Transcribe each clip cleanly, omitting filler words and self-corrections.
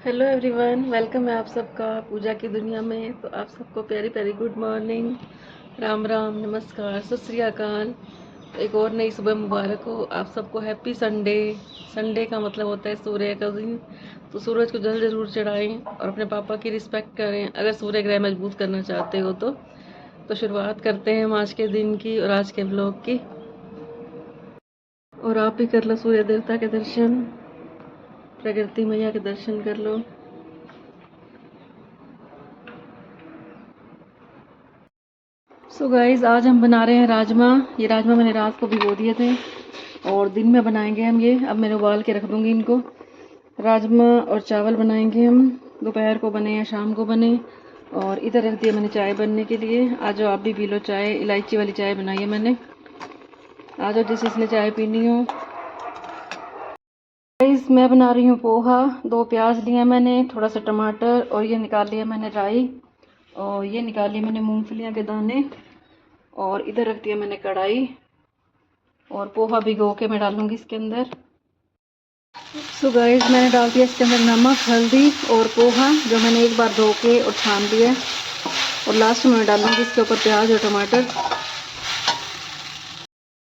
Hello everyone, welcome है आप सबका पूजा की दुनिया में। तो आप सबको प्यारी प्यारी गुड मॉर्निंग, राम राम, नमस्कार, सत श्री अकाल। तो एक और नई सुबह मुबारक हो आप सबको। Happy Sunday. संडे का मतलब होता है सूर्य का दिन। तो सूरज को जल जरूर चढ़ाएं और अपने पापा की रिस्पेक्ट करें अगर सूर्य ग्रह मजबूत करना चाहते हो तो शुरुआत करते हैं हम आज के दिन की और आज के ब्लॉग की। और आप भी कर लो सूर्य देवता के दर्शन, प्रकृति मैया के दर्शन कर लो। सो गाइस, आज हम बना रहे हैं राजमा। ये राजमा मैंने रात को भिगो दिए थे और दिन में बनाएंगे हम ये। अब मैं उबाल के रख दूंगी इनको। राजमा और चावल बनाएंगे हम। दोपहर को बने या शाम को बने। और इधर रख दिया मैंने चाय बनने के लिए। आज आप भी पी लो चाय, इलायची वाली चाय बनाई है मैंने। आ जाओ जिस जिसने चाय पीनी हो। गाइस, मैं बना रही हूँ पोहा। 2 प्याज लिया मैंने, थोड़ा सा टमाटर, और ये निकाल लिया मैंने राई, और ये निकाल लिया मैंने मूंगफलियाँ के दाने, और इधर रख दिया मैंने कढ़ाई। और पोहा भिगो के मैं डालूंगी इसके अंदर। सो गाइस, मैंने डाल दिया इसके अंदर नमक, हल्दी और पोहा जो मैंने एक बार धो के और छान लिया। और लास्ट में मैं डालूंगी इसके ऊपर प्याज और टमाटर।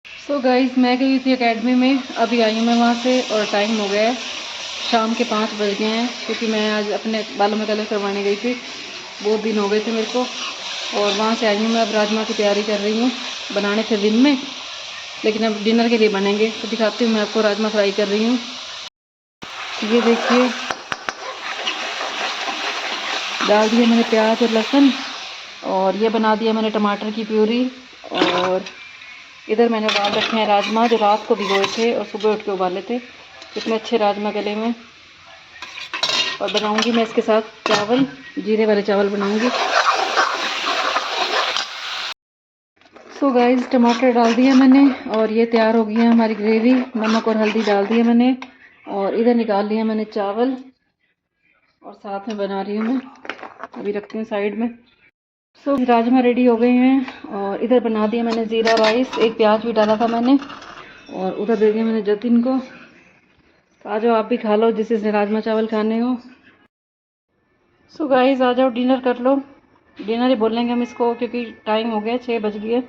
सो गाइस, मैं गई थी एकेडमी में, अभी आई हूँ मैं वहाँ से और टाइम हो गया है, शाम के 5 बज गए हैं। क्योंकि मैं आज अपने बालों में कलर करवाने गई थी, बहुत दिन हो गए थे मेरे को। और वहाँ से आई हूँ मैं, अब राजमा की तैयारी कर रही हूँ। बनाने थे दिन में, लेकिन अब डिनर के लिए बनेंगे। तो दिखाती हूँ मैं आपको, राजमा फ्राई कर रही हूँ। ये देखिए, डाल दिया मैंने प्याज और लहसुन, और ये बना दिया मैंने टमाटर की प्यूरी। और इधर मैंने उबाल रखे हैं राजमा, जो रात को भिगोए थे और सुबह उठ के उबाले थे। इतने अच्छे राजमा गले में। और बनाऊंगी मैं इसके साथ चावल, जीरे वाले चावल बनाऊंगी। सो गाइस, टमाटर डाल दिया मैंने और ये तैयार हो गई है हमारी ग्रेवी। नमक और हल्दी डाल दिया मैंने, और इधर निकाल लिया मैंने चावल, और साथ में बना रही हूँ मैं। अभी रखती हूँ साइड में। सो राजमा रेडी हो गए हैं, और इधर बना दिया मैंने ज़ीरा राइस। एक प्याज भी डाला था मैंने, और उधर दे दिया मैंने जतिन को। तो आ जाओ आप भी खा लो जिस जिसने राजमा चावल खाने हो। सो गाइस, आ जाओ डिनर कर लो। डिनर ही बोलेंगे हम इसको, क्योंकि टाइम हो गया, 6 बज गए।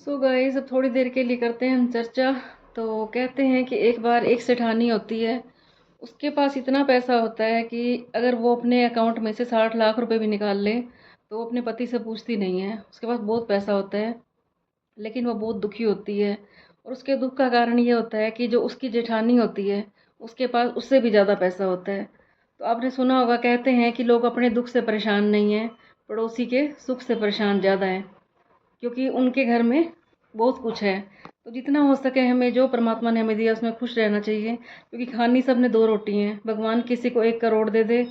सो गाइस, अब थोड़ी देर के लिए करते हैं हम चर्चा। तो कहते हैं कि एक बार एक सेठानी होती है, उसके पास इतना पैसा होता है कि अगर वो अपने अकाउंट में से 60 लाख रुपए भी निकाल ले तो वो अपने पति से पूछती नहीं है। उसके पास बहुत पैसा होता है, लेकिन वो बहुत दुखी होती है। और उसके दुख का कारण ये होता है कि जो उसकी जेठानी होती है, उसके पास उससे भी ज़्यादा पैसा होता है। तो आपने सुना होगा, कहते हैं कि लोग अपने दुख से परेशान नहीं हैं, पड़ोसी के सुख से परेशान ज़्यादा हैं, क्योंकि उनके घर में बहुत कुछ है। तो जितना हो सके हमें जो परमात्मा ने हमें दिया उसमें खुश रहना चाहिए। क्योंकि खानी सब ने 2 रोटी हैं। भगवान किसी को 1 करोड़ दे दे,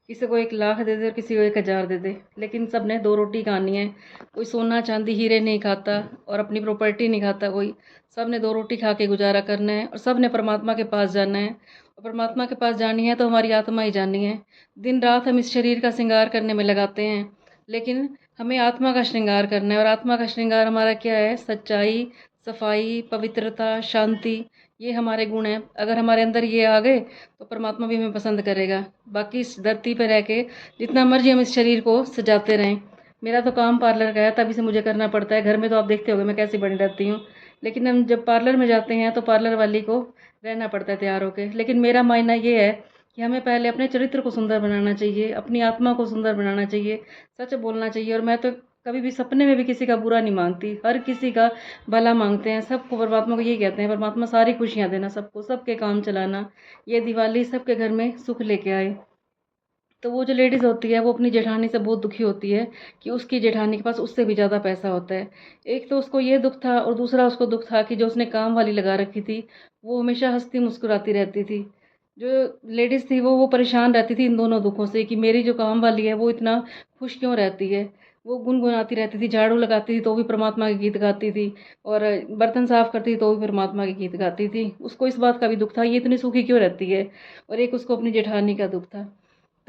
किसी को 1 लाख दे दे, और किसी को 1 हज़ार दे दे, लेकिन सब ने 2 रोटी खानी है। कोई सोना चांदी हीरे नहीं खाता और अपनी प्रॉपर्टी नहीं खाता कोई। सब ने 2 रोटी खा के गुजारा करना है, और सब ने परमात्मा के पास जाना है। और परमात्मा के पास जानी है तो हमारी आत्मा ही जानी है। दिन रात हम इस शरीर का श्रृंगार करने में लगाते हैं, लेकिन हमें आत्मा का श्रृंगार करना है। और आत्मा का श्रृंगार हमारा क्या है? सच्चाई, सफाई, पवित्रता, शांति। ये हमारे गुण हैं। अगर हमारे अंदर ये आ गए तो परमात्मा भी हमें पसंद करेगा। बाकी इस धरती पर रह के जितना मर्जी हम इस शरीर को सजाते रहें। मेरा तो काम पार्लर का है, तभी से मुझे करना पड़ता है। घर में तो आप देखते होगे मैं कैसी बनी रहती हूँ, लेकिन हम जब पार्लर में जाते हैं तो पार्लर वाली को रहना पड़ता है तैयार होके। लेकिन मेरा मायना ये है कि हमें पहले अपने चरित्र को सुंदर बनाना चाहिए, अपनी आत्मा को सुंदर बनाना चाहिए, सच बोलना चाहिए। और मैं तो कभी भी सपने में भी किसी का बुरा नहीं मांगती, हर किसी का भला मांगते हैं। सबको परमात्मा को यही कहते हैं, परमात्मा सारी खुशियाँ देना सबको, सबके काम चलाना। ये दिवाली सबके घर में सुख लेके आए। तो वो जो लेडीज़ होती है वो अपनी जेठानी से बहुत दुखी होती है कि उसकी जेठानी के पास उससे भी ज़्यादा पैसा होता है। एक तो उसको ये दुख था, और दूसरा उसको दुख था कि जो उसने काम वाली लगा रखी थी वो हमेशा हंसती मुस्कुराती रहती थी। जो लेडीज़ थी वो परेशान रहती थी इन दोनों दुखों से कि मेरी जो काम वाली है वो इतना खुश क्यों रहती है। वो गुनगुनाती रहती थी, झाड़ू लगाती थी तो भी परमात्मा के गीत गाती थी, और बर्तन साफ करती थी तो भी परमात्मा के गीत गाती थी। उसको इस बात का भी दुख था ये इतनी सुखी क्यों रहती है। और एक उसको अपनी जेठानी का दुख था।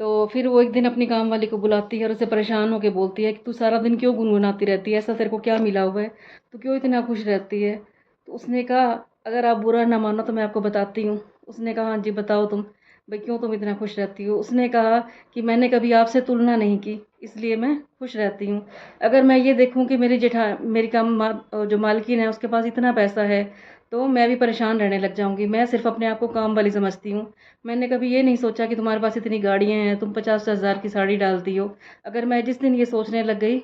तो फिर वो एक दिन अपनी काम वाली को बुलाती है और उसे परेशान होकर बोलती है कि तू सारा दिन क्यों गुनगुनाती रहती है, ऐसा तेरे को क्या मिला हुआ है, तू क्यों इतना खुश रहती है। तो उसने कहा, अगर आप बुरा ना मानो तो मैं आपको बताती हूँ। उसने कहा, हाँ जी बताओ तुम। भाई क्यों तुम इतना खुश रहती हो। उसने कहा कि मैंने कभी आपसे तुलना नहीं की, इसलिए मैं खुश रहती हूँ। अगर मैं ये देखूँ कि मेरी जो मालकिन है उसके पास इतना पैसा है, तो मैं भी परेशान रहने लग जाऊंगी। मैं सिर्फ अपने आप को काम वाली समझती हूँ। मैंने कभी ये नहीं सोचा कि तुम्हारे पास इतनी गाड़ियाँ हैं, तुम 50,000 की साड़ी डालती हो। अगर मैं जिस दिन ये सोचने लग गई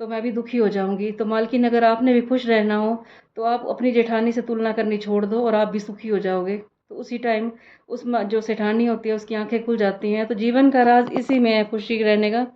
तो मैं भी दुखी हो जाऊंगी। तो मालकिन, अगर आपने भी खुश रहना हो तो आप अपनी जेठानी से तुलना करनी छोड़ दो और आप भी सुखी हो जाओगे। तो उसी टाइम जो सेठानी होती है उसकी आंखें खुल जाती हैं। तो जीवन का राज इसी में है, खुशी रहने का।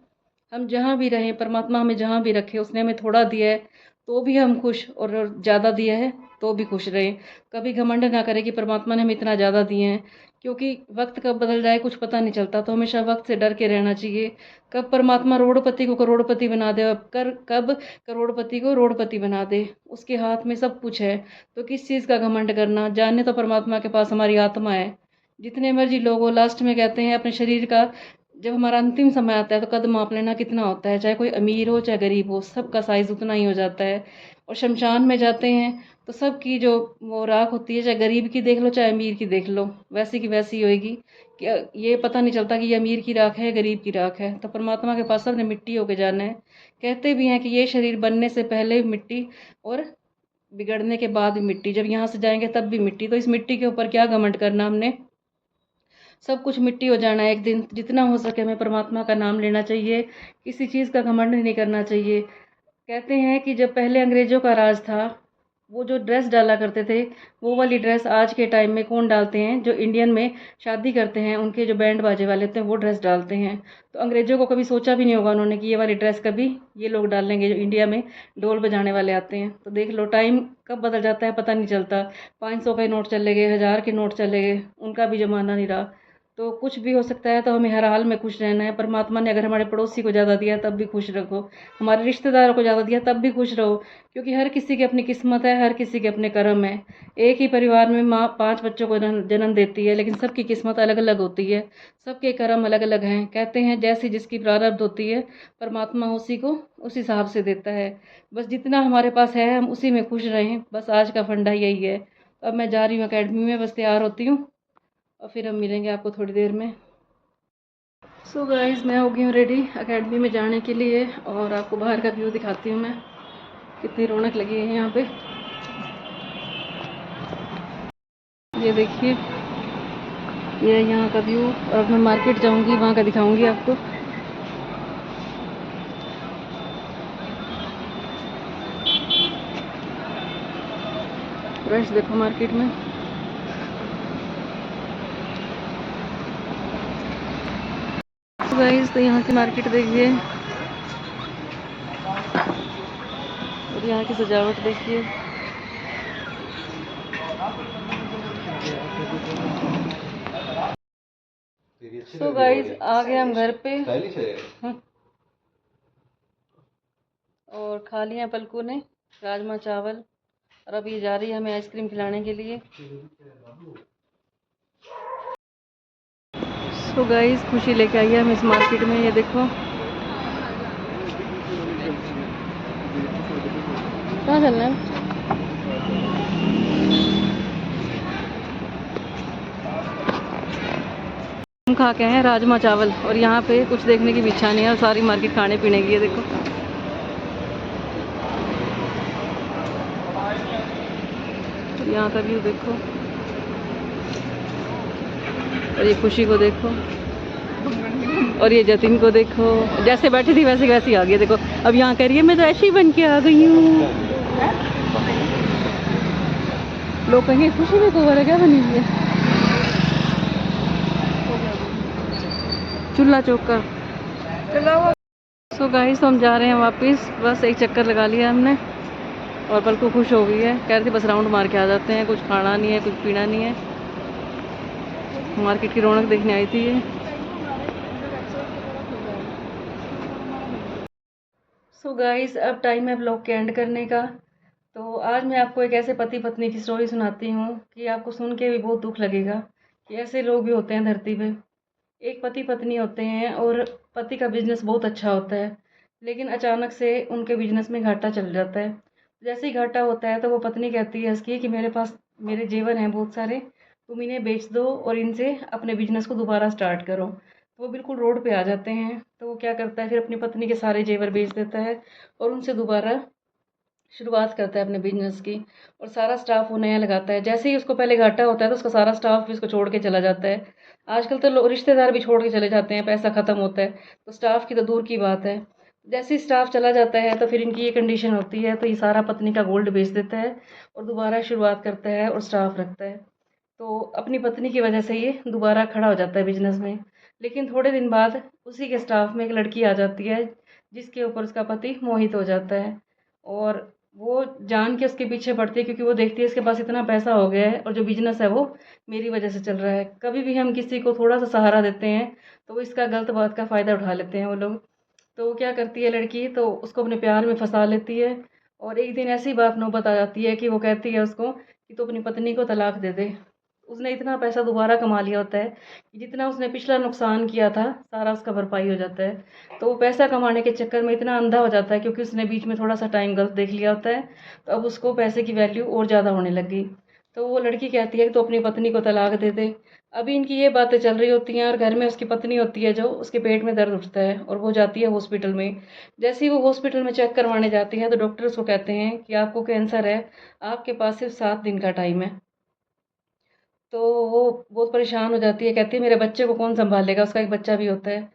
हम जहाँ भी रहें, परमात्मा हमें जहाँ भी रखे, उसने हमें थोड़ा दिया है तो भी हम खुश, और ज़्यादा दिया है तो भी खुश रहें। कभी घमंड ना करें कि परमात्मा ने हमें इतना ज़्यादा दिए हैं, क्योंकि वक्त कब बदल जाए कुछ पता नहीं चलता। तो हमेशा वक्त से डर के रहना चाहिए। कब परमात्मा रोड़पति को करोड़पति बना दे, कब करोड़पति को रोड़पति बना दे, उसके हाथ में सब कुछ है। तो किस चीज़ का घमंड करना। जाने तो परमात्मा के पास हमारी आत्मा है। जितने मर्जी लोग हो, लास्ट में कहते हैं अपने शरीर का जब हमारा अंतिम समय आता है तो कद माप लेना कितना होता है। चाहे कोई अमीर हो चाहे गरीब हो, सबका साइज उतना ही हो जाता है। और शमशान में जाते हैं तो सबकी जो वो राख होती है, चाहे गरीब की देख लो चाहे अमीर की देख लो, वैसी की वैसी होएगी। कि ये पता नहीं चलता कि ये अमीर की राख है गरीब की राख है। तो परमात्मा के पास सबने मिट्टी होके जाना है। कहते भी हैं कि ये शरीर बनने से पहले मिट्टी, और बिगड़ने के बाद भी मिट्टी, जब यहाँ से जाएंगे तब भी मिट्टी। तो इस मिट्टी के ऊपर क्या घमंड करना हमने। सब कुछ मिट्टी हो जाना है एक दिन। जितना हो सके हमें परमात्मा का नाम लेना चाहिए, किसी चीज़ का घमंड नहीं करना चाहिए। कहते हैं कि जब पहले अंग्रेज़ों का राज था, वो जो ड्रेस डाला करते थे, वो वाली ड्रेस आज के टाइम में कौन डालते हैं। जो इंडियन में शादी करते हैं, उनके जो बैंड बाजे वाले होते हैं वो ड्रेस डालते हैं। तो अंग्रेज़ों को कभी सोचा भी नहीं होगा उन्होंने कि ये वाली ड्रेस कभी ये लोग डालेंगे जो इंडिया में ढोल बजाने वाले आते हैं। तो देख लो टाइम कब बदल जाता है पता नहीं चलता। 500 के नोट चले गए, 1000 के नोट चले गए, उनका भी ज़माना नहीं रहा। तो कुछ भी हो सकता है। तो हमें हर हाल में खुश रहना है। परमात्मा ने अगर हमारे पड़ोसी को ज़्यादा दिया तब भी खुश रखो, हमारे रिश्तेदारों को ज़्यादा दिया तब भी खुश रहो। क्योंकि हर किसी की अपनी किस्मत है, हर किसी के अपने कर्म है। एक ही परिवार में माँ 5 बच्चों को जन्म देती है, लेकिन सबकी किस्मत अलग अलग होती है, सबके कर्म अलग अलग हैं। कहते हैं जैसी जिसकी प्रारब्ध होती है, परमात्मा उसी को उस हिसाब से देता है। बस जितना हमारे पास है हम उसी में खुश रहें, बस आज का फंडा यही है। अब मैं जा रही हूँ अकेडमी में, बस तैयार होती हूँ और फिर हम मिलेंगे आपको थोड़ी देर में। सो गाइस, मैं हो गई हूँ रेडी एकेडमी में जाने के लिए, और आपको बाहर का व्यू दिखाती हूँ मैं, कितनी रौनक लगी है यहाँ पे। ये देखिए, ये यहाँ का व्यू। और अब मैं मार्केट जाऊँगी, वहाँ का दिखाऊँगी आपको। रश देखो मार्केट में। तो गाइस, तो यहाँ की मार्केट देखिए, और यहाँ की सजावट देखिए। तो गाइस, आ गए हम घर पे। और खा लिया पलकू ने राजमा चावल, और अब ये जा रही है हमें आइसक्रीम खिलाने के लिए। तो गाइस, खुशी लेके आई है हम इस मार्केट में। ये देखो, कहाँ चलना है। हम खा के हैं राजमा चावल, और यहाँ पे कुछ देखने की भी इच्छा नहीं है, और सारी मार्केट खाने पीने की है। देखो, यहाँ का व्यू देखो, और ये खुशी को देखो, और ये जतिन को देखो। जैसे बैठी थी वैसे वैसी आ गई। देखो अब यहाँ कह रही है मैं तो ऐसी बन के आ गई हूँ। लोग कहेंगे खुशी में कोवर क्या बनी हुई है, चूल्हा चौका। सो गाइस, हम जा रहे हैं वापस। बस एक चक्कर लगा लिया हमने, और पलकू खुश हो गई है। कह रही थी बस राउंड मार के आ जाते हैं, कुछ खाना नहीं है कुछ पीना नहीं है। मार्केट की रौनक देखने आई थी ये। सो गाइस, अब टाइम है ब्लॉग के एंड करने का। तो आज मैं आपको एक ऐसे पति पत्नी की स्टोरी सुनाती हूँ कि आपको सुन के भी बहुत दुख लगेगा कि ऐसे लोग भी होते हैं धरती पे। एक पति पत्नी होते हैं, और पति का बिजनेस बहुत अच्छा होता है, लेकिन अचानक से उनके बिजनेस में घाटा चल जाता है। जैसे ही घाटा होता है तो वो पत्नी कहती है इसकी कि मेरे पास मेरे जेवर हैं बहुत सारे, तुम इन्हें बेच दो और इनसे अपने बिजनेस को दोबारा स्टार्ट करो। तो वो बिल्कुल रोड पे आ जाते हैं। तो वो क्या करता है, फिर अपनी पत्नी के सारे जेवर बेच देता है और उनसे दोबारा शुरुआत करता है अपने बिजनेस की। और सारा स्टाफ वो नया लगाता है। जैसे ही उसको पहले घाटा होता है तो उसका सारा स्टाफ भी उसको छोड़ के चला जाता है। आजकल तो लोग रिश्तेदार भी छोड़ के चले जाते हैं, पैसा ख़त्म होता है, तो स्टाफ की तो दूर की बात है। जैसे ही स्टाफ चला जाता है तो फिर इनकी ये कंडीशन होती है, तो ये सारा पत्नी का गोल्ड बेच देता है और दोबारा शुरुआत करता है और स्टाफ रखता है। तो अपनी पत्नी की वजह से ये दोबारा खड़ा हो जाता है बिजनेस में। लेकिन थोड़े दिन बाद उसी के स्टाफ में एक लड़की आ जाती है, जिसके ऊपर उसका पति मोहित हो जाता है। और वो जान के उसके पीछे पड़ती है, क्योंकि वो देखती है इसके पास इतना पैसा हो गया है और जो बिजनेस है वो मेरी वजह से चल रहा है। कभी भी हम किसी को थोड़ा सा सहारा देते हैं तो वो इसका गलत बात का फ़ायदा उठा लेते हैं वो लोग। तो वो क्या करती है लड़की, तो उसको अपने प्यार में फंसा लेती है। और एक दिन ऐसी बात नौबत आ जाती है कि वो कहती है उसको कि तू अपनी पत्नी को तलाक दे दे। उसने इतना पैसा दोबारा कमा लिया होता है कि जितना उसने पिछला नुकसान किया था सारा उसका भरपाई हो जाता है। तो वो पैसा कमाने के चक्कर में इतना अंधा हो जाता है, क्योंकि उसने बीच में थोड़ा सा टाइम गलत देख लिया होता है। तो अब उसको पैसे की वैल्यू और ज़्यादा होने लग गई। तो वो लड़की कहती है कि तो अपनी पत्नी को तलाक दे दे। अभी इनकी ये बातें चल रही होती हैं और घर में उसकी पत्नी होती है, जो उसके पेट में दर्द उठता है और वो जाती है हॉस्पिटल में। जैसे ही वो हॉस्पिटल में चेक करवाने जाती है तो डॉक्टर उसको कहते हैं कि आपको कैंसर है, आपके पास सिर्फ 7 दिन का टाइम है। तो वो बहुत परेशान हो जाती है, कहती है मेरे बच्चे को कौन सँभालेगा? उसका एक बच्चा भी होता है।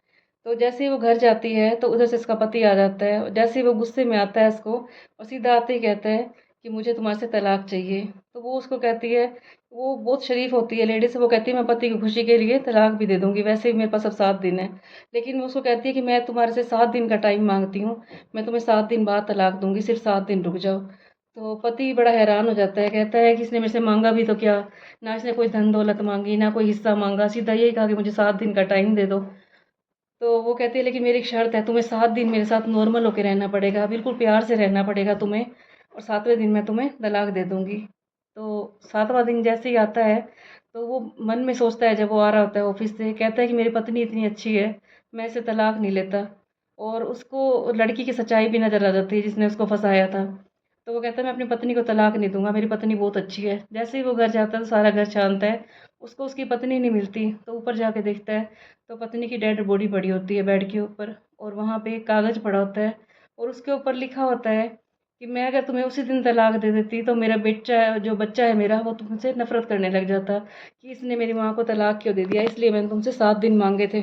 तो जैसे ही वो घर जाती है तो उधर से उसका पति आ जाता है। और जैसे ही वो गुस्से में आता है उसको, और सीधा आते ही कहता है कि मुझे तुम्हारे से तलाक चाहिए। तो वो उसको कहती है, वो बहुत शरीफ होती है लेडीज़, वो कहती है मैं पति की खुशी के लिए तलाक भी दे दूँगी, वैसे भी मेरे पास अब 7 दिन है। लेकिन वो उसको कहती है कि मैं तुम्हारे से 7 दिन का टाइम माँगती हूँ, मैं तुम्हें 7 दिन बाद तलाक दूँगी, सिर्फ़ 7 दिन रुक जाओ। तो पति बड़ा हैरान हो जाता है, कहता है कि इसने मेरे से माँगा भी तो क्या? ना इसने कोई धन दौलत मांगी, ना कोई हिस्सा मांगा, सीधा यही कहा कि मुझे 7 दिन का टाइम दे दो। तो वो कहती है लेकिन मेरी एक शर्त है, तुम्हें 7 दिन मेरे साथ नॉर्मल होके रहना पड़ेगा, बिल्कुल प्यार से रहना पड़ेगा तुम्हें, और 7वें दिन मैं तुम्हें तलाक दे दूंगी। तो 7वां दिन जैसे ही आता है तो वो मन में सोचता है, जब वो आ रहा होता है ऑफिस से, कहता है कि मेरी पत्नी इतनी अच्छी है, मैं इसे तलाक नहीं लेता। और उसको लड़की की सच्चाई भी नजर आ जाती है जिसने उसको फंसाया था। तो वो कहता है मैं अपनी पत्नी को तलाक नहीं दूंगा, मेरी पत्नी बहुत अच्छी है। जैसे ही वो घर जाता है तो सारा घर शांत है। उसको उसकी पत्नी नहीं मिलती, तो ऊपर जाके देखता है तो पत्नी की डेड बॉडी पड़ी होती है बेड के ऊपर। और वहाँ पे एक कागज़ पड़ा होता है और उसके ऊपर लिखा होता है कि मैं अगर तुम्हें उसी दिन तलाक दे देती तो मेरा बच्चा, जो बच्चा है मेरा, वो तुमसे नफरत करने लग जाता कि इसने मेरी माँ को तलाक क्यों दे दिया, इसलिए मैंने तुमसे 7 दिन मांगे थे।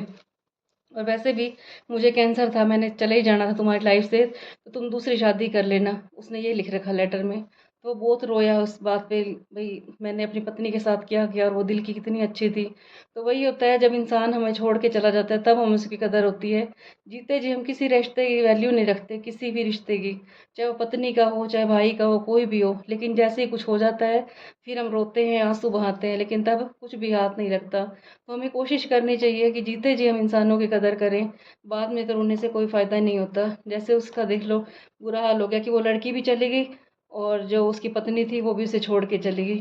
और वैसे भी मुझे कैंसर था, मैंने चले ही जाना था तुम्हारी लाइफ से, तो तुम दूसरी शादी कर लेना। उसने ये लिख रखा लेटर में। तो वो बहुत रोया उस बात पे, भाई मैंने अपनी पत्नी के साथ क्या किया और वो दिल की कितनी अच्छी थी। तो वही होता है, जब इंसान हमें छोड़ के चला जाता है तब हमें उसकी कदर होती है। जीते जी हम किसी रिश्ते की वैल्यू नहीं रखते, किसी भी रिश्ते की, चाहे वो पत्नी का हो चाहे भाई का हो, कोई भी हो। लेकिन जैसे ही कुछ हो जाता है फिर हम रोते हैं, आंसू बहाते हैं, लेकिन तब कुछ भी हाथ नहीं लगता। तो हमें कोशिश करनी चाहिए कि जीते जी हम इंसानों की कदर करें। बाद में तो रोने से कोई फ़ायदा नहीं होता। जैसे उसका देख लो, बुरा हाल हो गया कि वो लड़की भी चली गई और जो उसकी पत्नी थी वो भी उसे छोड़ के चली गई।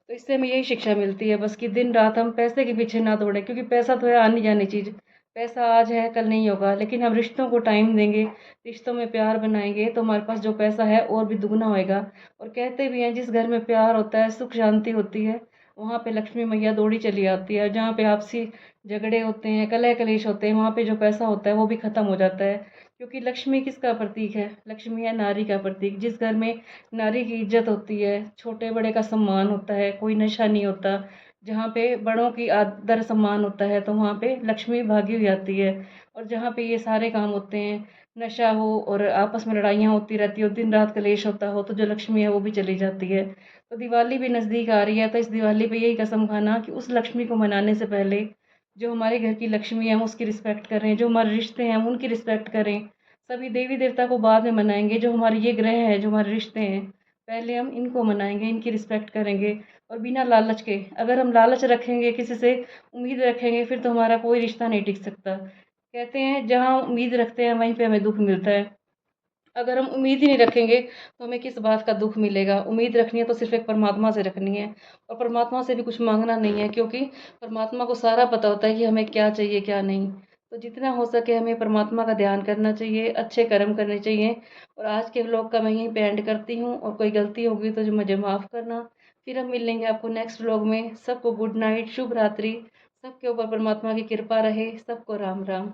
तो इससे हमें यही शिक्षा मिलती है बस, कि दिन रात हम पैसे के पीछे ना दौड़ें, क्योंकि पैसा तो है आनी जानी चीज़। पैसा आज है कल नहीं होगा, लेकिन हम रिश्तों को टाइम देंगे, रिश्तों में प्यार बनाएंगे, तो हमारे पास जो पैसा है और भी दुगना होएगा। और कहते भी हैं जिस घर में प्यार होता है, सुख शांति होती है, वहाँ पे लक्ष्मी मैया दौड़ी चली आती है। जहाँ पे आपसी झगड़े होते हैं, कलह कलेश होते हैं, वहाँ पे जो पैसा होता है वो भी खत्म हो जाता है। क्योंकि लक्ष्मी किसका प्रतीक है? लक्ष्मी है नारी का प्रतीक। जिस घर में नारी की इज्जत होती है, छोटे बड़े का सम्मान होता है, कोई नशा नहीं होता, जहाँ पे बड़ों की आदर सम्मान होता है, तो वहाँ पे लक्ष्मी भागी हुई आती है। और जहाँ पे ये सारे काम होते हैं, नशा हो और आपस में लड़ाइयाँ होती रहती हो, दिन रात कलेश होता हो, तो जो लक्ष्मी है वो भी चली जाती है। तो दिवाली भी नज़दीक आ रही है, तो इस दिवाली पे यही कसम खाना कि उस लक्ष्मी को मनाने से पहले जो हमारे घर की लक्ष्मी है हम उसकी रिस्पेक्ट करें, जो हमारे रिश्ते हैं हम उनकी रिस्पेक्ट करें। सभी देवी देवता को बाद में मनाएंगे, जो हमारे ये ग्रह हैं, जो हमारे रिश्ते हैं, पहले हम इनको मनाएंगे, इनकी रिस्पेक्ट करेंगे। और बिना लालच के, अगर हम लालच रखेंगे, किसी से उम्मीद रखेंगे, फिर तो हमारा कोई रिश्ता नहीं टिक सकता। कहते हैं जहाँ उम्मीद रखते हैं वहीं पे हमें दुख मिलता है। अगर हम उम्मीद ही नहीं रखेंगे तो हमें किस बात का दुख मिलेगा? उम्मीद रखनी है तो सिर्फ एक परमात्मा से रखनी है। और परमात्मा से भी कुछ मांगना नहीं है, क्योंकि परमात्मा को सारा पता होता है कि हमें क्या चाहिए क्या नहीं। तो जितना हो सके हमें परमात्मा का ध्यान करना चाहिए, अच्छे कर्म करने चाहिए। और आज के व्लॉग का मैं यहीं पे एंड करती हूँ, और कोई गलती होगी तो जो मुझे माफ़ करना। फिर हम मिलेंगे आपको नेक्स्ट व्लॉग में। सबको गुड नाइट, शुभ रात्रि। सबके ऊपर परमात्मा की कृपा रहे। सबको राम राम।